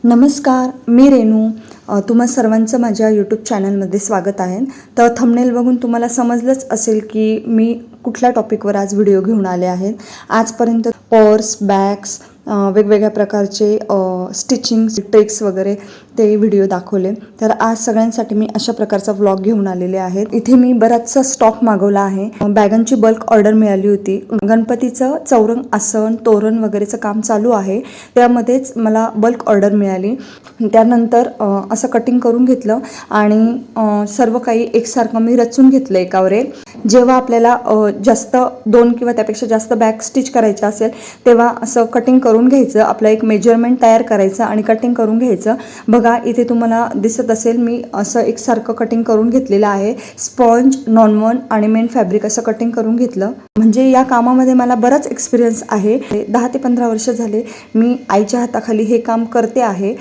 नमस्कार, मी रेणू. तुम्हा सर्वांचं माझ्या यूट्यूब चॅनलमध्ये स्वागत आहे. तर थंबनेल बघून तुम्हाला समजलंच असेल की मी कुठल्या टॉपिकवर आज व्हिडिओ घेऊन आले आहेत. आजपर्यंत पर्स, बॅग्स, वेगवेगळ्या प्रकारचे स्टिचिंग ट्रिक्स वगैरे ते व्हिडिओ दाखवले. तर आज सगळ्यांसाठी मी अशा प्रकारचा व्लॉग घेऊन आलेले आहेत. इथे मी बराचसा स्टॉक मागवला आहे. बॅगांची बल्क ऑर्डर मिळाली होती. गणपतीचं चौरंग, आसन, तोरण वगैरेचं काम चालू आहे, त्यामध्येच मला बल्क ऑर्डर मिळाली. त्यानंतर असं कटिंग करून घेतलं आणि सर्व काही एकसारखं मी रचून घेतलं एकावर एक. जेव्हा आपल्याला जास्त 2 किंवा त्यापेक्षा जास्त बॅग स्टिच करायच्या असेल तेव्हा असं कटिंग करून घ्यायचं. आपलं एक मेजरमेंट तयार करायचं आणि कटिंग करून घ्यायचं. बघा इथे तुम्हाला दिसत असेल मी असं एकसारखं कटिंग करून घेतलेलं आहे. स्पॉन्ज, नॉनवन आणि मेन फॅब्रिक असं कटिंग करून घेतलं. म्हणजे या कामामध्ये मला बराच एक्सपिरियन्स आहे. 10 ते 15 वर्ष झाले मी आईच्या हाताखाली हे काम करते आहे.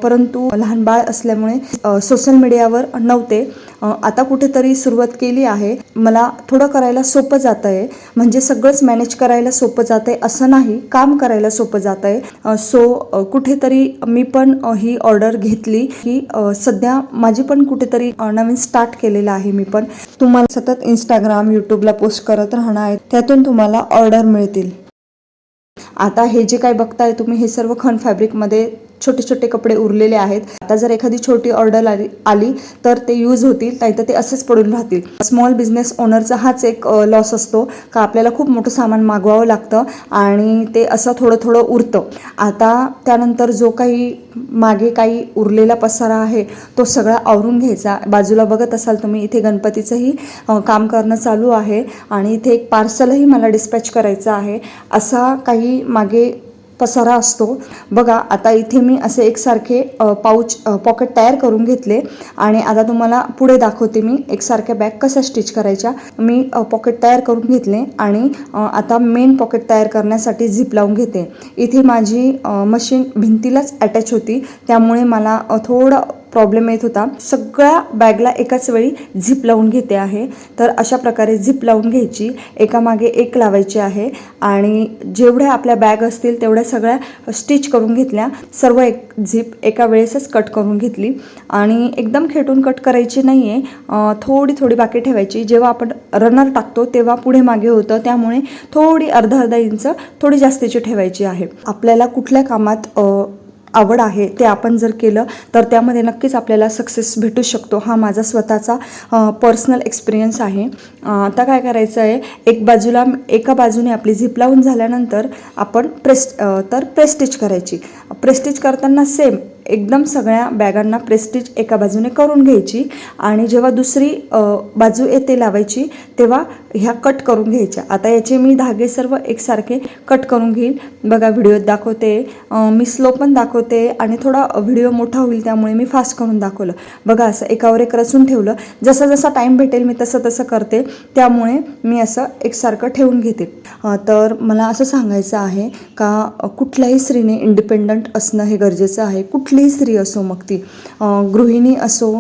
परंतु लहान बाळ असल्यामुळे सोशल मीडियावर नव्हते. आता कुठेतरी सुरुवात केली आहे. मला थोडं करायला सोपं जात आहे. म्हणजे सगळंच मॅनेज करायला सोपं जात आहे असं नाही, काम करायला सोपं जात आहे. सो कुठेतरी मी पण ही ऑर्डर घेतली की सध्या माझी पण कुठेतरी नवीन स्टार्ट केलेलं आहे. मी पण तुम्हाला सतत इंस्टाग्राम, यूट्यूबला पोस्ट करत राहणार आहे, त्यातून तुम्हाला ऑर्डर मिळतील. आता हे जे काय बघताय तुम्ही, हे सर्व खण फॅब्रिकमध्ये छोटे छोटे कपडे उरलेले आहेत. आता जर एखादी छोटी ऑर्डर आली तर ते यूज होतील, नाहीतर ते असेच पडून राहतील. स्मॉल बिझनेस ओनरचा हाच एक लॉस असतो का आपल्याला खूप मोठं सामान मागवावं लागतं आणि ते असं थोडं थोडं उरतं. आता त्यानंतर जो काही मागे काही उरलेला पसारा आहे तो सगळा आवरून घ्यायचा. बाजूला बघत असाल तुम्ही, इथे गणपतीचंही काम करणं चालू आहे आणि इथे एक पार्सलही मला डिस्पॅच करायचं आहे. असा काही मागे पसारा असतो. बघा आता इथे मी असे एकसारखे पॉकेट तयार करून घेतले आणि आता तुम्हाला पुढे दाखवते मी एकसारख्या बॅग कशा स्टिच करायच्या. मी पॉकेट तयार करून घेतले आणि आता मेन पॉकेट तयार करण्यासाठी झिप लावून घेते. इथे माझी मशीन भिंतीलाच अटॅच होती, त्यामुळे मला थोडं प्रॉब्लेम येत होता. सगळ्या बॅगला एकाच वेळी झिप लावून घेते आहे. तर अशा प्रकारे झिप लावून घ्यायची, एकामागे एक लावायची आहे आणि जेवढ्या आपल्या बॅग असतील तेवढ्या सगळ्या स्टिच करून घेतल्या. सर्व एक झिप एका वेळेसच कट करून घेतली आणि एकदम खेटून कट करायची नाही आहे, थोडी थोडी बाकी ठेवायची. जेव्हा आपण रनर टाकतो तेव्हा पुढे मागे होतं, त्यामुळे थोडी अर्धा इंच थोडी जास्तीची ठेवायची आहे. आपल्याला कुठल्या कामात आवड आहे ते आपण जर केलं तर त्यामध्ये नक्कीच आपल्याला सक्सेस भेटू शकतो. हा माझा स्वतःचा पर्सनल एक्सपिरियन्स आहे. आता काय करायचं आहे, एका बाजूने आपली झिप लावून झाल्यानंतर आपण प्रेस स्टिच करायची. प्रेस स्टिच करताना सेम एकदम सगळ्या बॅगांना प्रेस स्टिच एका बाजूने करून घ्यायची आणि जेव्हा दुसरी बाजू येते लावायची तेव्हा ह्या कट करून घ्यायच्या. आता याचे मी धागे सर्व एकसारखे कट करून घेईल. बघा व्हिडिओत दाखवते, मी स्लो पण दाखवते आणि थोडा व्हिडिओ मोठा होईल त्यामुळे मी फास्ट करून दाखवलं. बघा असं एकावर एक रचून ठेवलं. जसा जसा टाईम भेटेल मी तसं तसं करते, त्यामुळे मी असं एकसारखं ठेवून घेते. तर मला असं सांगायचं आहे का कुठल्याही स्त्रीने इंडिपेंडंट असणं हे गरजेचं आहे. कुठलीही स्त्री असो, मग ती गृहिणी असो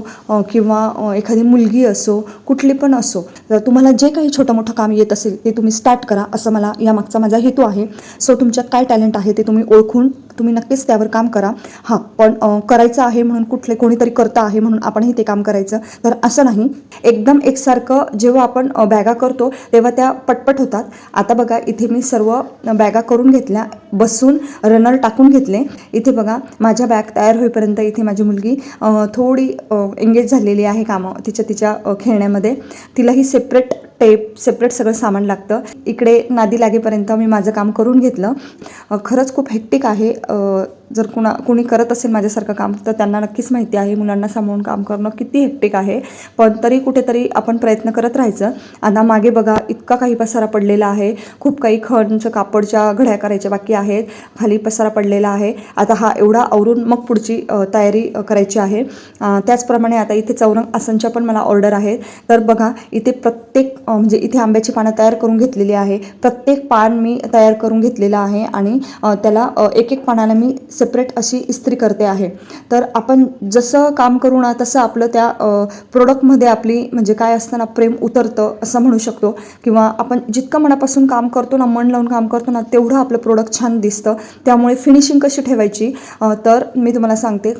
किंवा एखादी मुलगी असो, कुठली पण असो, तर तुम्हाला जे काही छोटं मोठं काम येत असेल ते तुम्ही स्टार्ट करा, असं मला यामागचा माझा हेतू आहे. सो तुमच्यात काय टॅलेंट आहे ते तुम्ही ओळखून तुम्ही नक्कीच त्यावर काम करा. हां, पण करायचं आहे म्हणून कोणीतरी करतं आहे म्हणून आपणही ते काम करायचं तर असं नाही. एकदम एकसारखं जेव्हा आपण बॅगा करतो तेव्हा त्या पटपट होतात. आता बघा इथे मी सर्व बॅगा करून घेतल्या, बसून रनर टाकून घेतले. इथे बघा माझ्या बॅग तयार होईपर्यंत इथे माझी मुलगी थोडी एंगेज झालेली आहे कामं तिच्या खेळण्यामध्ये. तिलाही सेपरेट टेप, सेपरेट सगळं सामान लागतं. इकडे नादी लागेपर्यंत मी माझं काम करून घेतलं. खरंच खूप हेक्टिक आहे. जर कोणी करत असेल माझ्यासारखं काम तर त्यांना नक्कीच माहिती आहे मुलांना सांभाळून काम करणं किती हेक्टिक आहे. पण तरी कुठेतरी आपण प्रयत्न करत राहायचं. आता मागे बघा इतका काही पसारा पडलेला आहे. खूप काही खणचं कापडच्या घड्या करायच्या बाकी आहेत. खाली पसारा पडलेला आहे. आता हा एवढा आवरून मग पुढची तयारी करायची आहे. त्याचप्रमाणे आता इथे चौरंग आसनच्या पण मला ऑर्डर आहेत. तर बघा इथे प्रत्येक म्हणजे इथे आंब्याची पानं तयार करून घेतलेली आहे. प्रत्येक पान मी तयार करून घेतलेलं आहे आणि त्याला एक एक पानाला मी सेपरेट अशी इस्त्री करते आहे. तर आपण जसं काम करू ना तसं आपलं त्या प्रोडक्टमध्ये आपली म्हणजे काय असतं ना प्रेम उतरतं असं म्हणू शकतो. किंवा आपण जितकं मनापासून काम करतो ना, मन लावून काम करतो ना, तेवढं आपलं प्रोडक्ट छान दिसतं. त्यामुळे फिनिशिंग कशी ठेवायची तर मी तुम्हाला सांगते.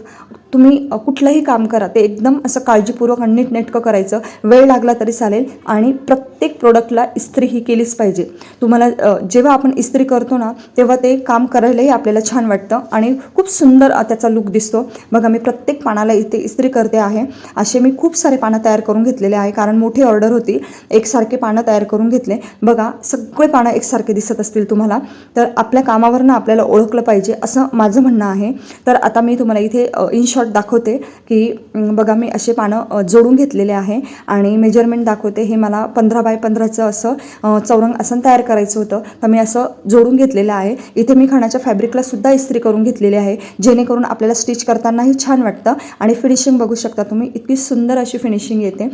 तुम्ही कुठलंही काम करा ते एकदम असं काळजीपूर्वक आणि नीटनेटकं करायचं. वेळ लागला तरी चालेल आणि प्रत्येक प्रोडक्टला इस्त्री ही केलीच पाहिजे. तुम्हाला जेव्हा आपण इस्त्री करतो ना तेव्हा ते काम करायलाही आपल्याला छान वाटतं आणि खूप सुंदर त्याचा लुक दिसतो. बघा मी प्रत्येक पानाला इथे इस्त्री करते आहे. असे मी खूप सारे पानं तयार करून घेतलेले आहे कारण मोठी ऑर्डर होती. एकसारखे पानं तयार करून घेतले. बघा सगळे पानं एकसारखे दिसत असतील तुम्हाला. तर आपल्या कामावरनं आपल्याला ओळखलं पाहिजे असं माझं म्हणणं आहे. तर आता मी तुम्हाला इथे इन शॉर्ट दाखवते की बघा मी असे पानं जोडून घेतलेले आहे आणि मेजरमेंट दाखवते. हे मला 15 बाय 15चं असं चौरंग आसन तयार करायचं होतं. तर मी असं जोडून घेतलेलं आहे. इथे मी खणाच्या फॅब्रिकला सुद्धा इस्त्री करून घेतलेली आहे जेणेकरून आपल्याला स्टिच करतानाही छान वाटतं. आणि फिनिशिंग बघू शकता तुम्ही, इतकी सुंदर अशी फिनिशिंग येते.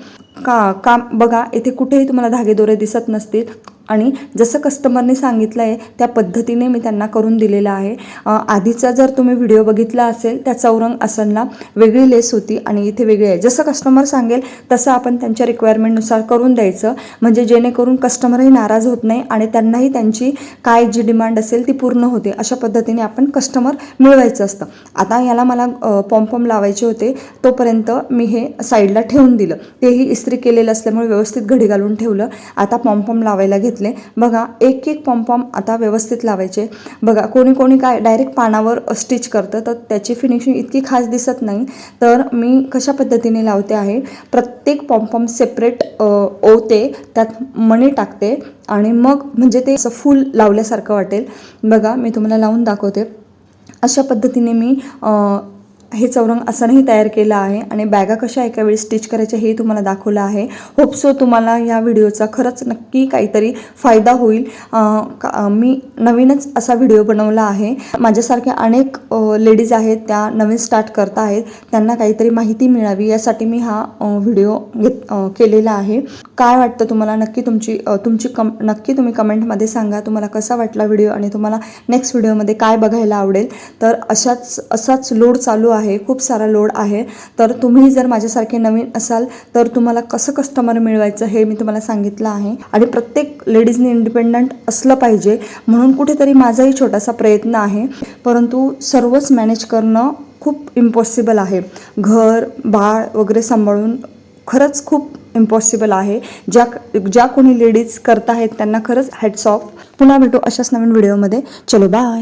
काम बघा इथे कुठेही तुम्हाला धागेदोरे दिसत नसतील आणि जसं कस्टमरने सांगितलं आहे त्या पद्धतीने मी त्यांना करून दिलेलं आहे. आधीचा जर तुम्ही व्हिडिओ बघितला असेल त्या चौरंग आसनला वेगळी लेस होती आणि इथे वेगळी आहे. जसं कस्टमर सांगेल तसं आपण त्यांच्या रिक्वायरमेंटनुसार करून द्यायचं म्हणजे जेणेकरून कस्टमरही नाराज होत नाही आणि त्यांनाही त्यांची काय जी डिमांड असेल ती पूर्ण होते. अशा पद्धतीने आपण कस्टमर मिळवायचं असतं. आता याला मला पॉम्पॉम लावायचे होते तोपर्यंत मी हे साईडला ठेवून दिलं. तेही इस्त्री केलेलं असल्यामुळे व्यवस्थित घडी घालून ठेवलं. आता पॉम्पॉम लावायला घेतले. बघा एक एक पॉम्पॉम आता व्यवस्थित लावायचे. बघा कोणी कोणी काय डायरेक्ट पानावर स्टिच करतं तर त्याची फिनिशिंग इतकी खास दिसत नाही. तर मी कशा पद्धतीने लावते आहे, प्रत्येक पॉम्पॉम सेपरेट ओवते, त्यात मणी टाकते आणि मग म्हणजे ते असं फूल लावल्यासारखं वाटेल. बघा मी तुम्हाला लावून दाखवते. अशा पद्धतीने मी हे चौरंग आसनही तयार केलं आहे आणि बॅगा कशा एका वेळी स्टिच करायच्या हे तुम्हाला दाखवलं आहे. होप सो तुम्हाला या व्हिडिओचा खरंच नक्की काहीतरी फायदा होईल. मी नवीनच असा व्हिडिओ बनवला आहे. माझ्यासारख्या अनेक लेडीज आहेत त्या नवीन स्टार्ट करत आहेत, त्यांना काहीतरी माहिती मिळावी यासाठी मी हा व्हिडिओ केलेला आहे. काय वाटतं तुम्हाला नक्की नक्की तुम्ही कमेंटमध्ये सांगा तुम्हाला कसा वाटला व्हिडिओ आणि तुम्हाला नेक्स्ट व्हिडिओमध्ये काय बघायला आवडेल. तर असाच लोड चालू आहे, खूप सारा लोड आहे. तर तुम्ही जर माझ्यासारखे नवीन असाल तर तुम्हाला कसं कस्टमर मिळवायचं हे मी तुम्हाला सांगितलं आहे. आणि प्रत्येक लेडीजने इंडिपेंडंट असलं पाहिजे म्हणून कुठेतरी माझाही छोटासा प्रयत्न आहे. परंतु सर्वच मॅनेज करणं खूप इम्पॉसिबल आहे. घर बाळ वगैरे सांभाळून खरंच खूप इम्पॉसिबल आहे. ज्या कोणी लेडीज करत आहेत त्यांना खरंच हॅट्स ऑफ. पुन्हा भेटू अशाच नवीन व्हिडिओमध्ये. चलो बाय.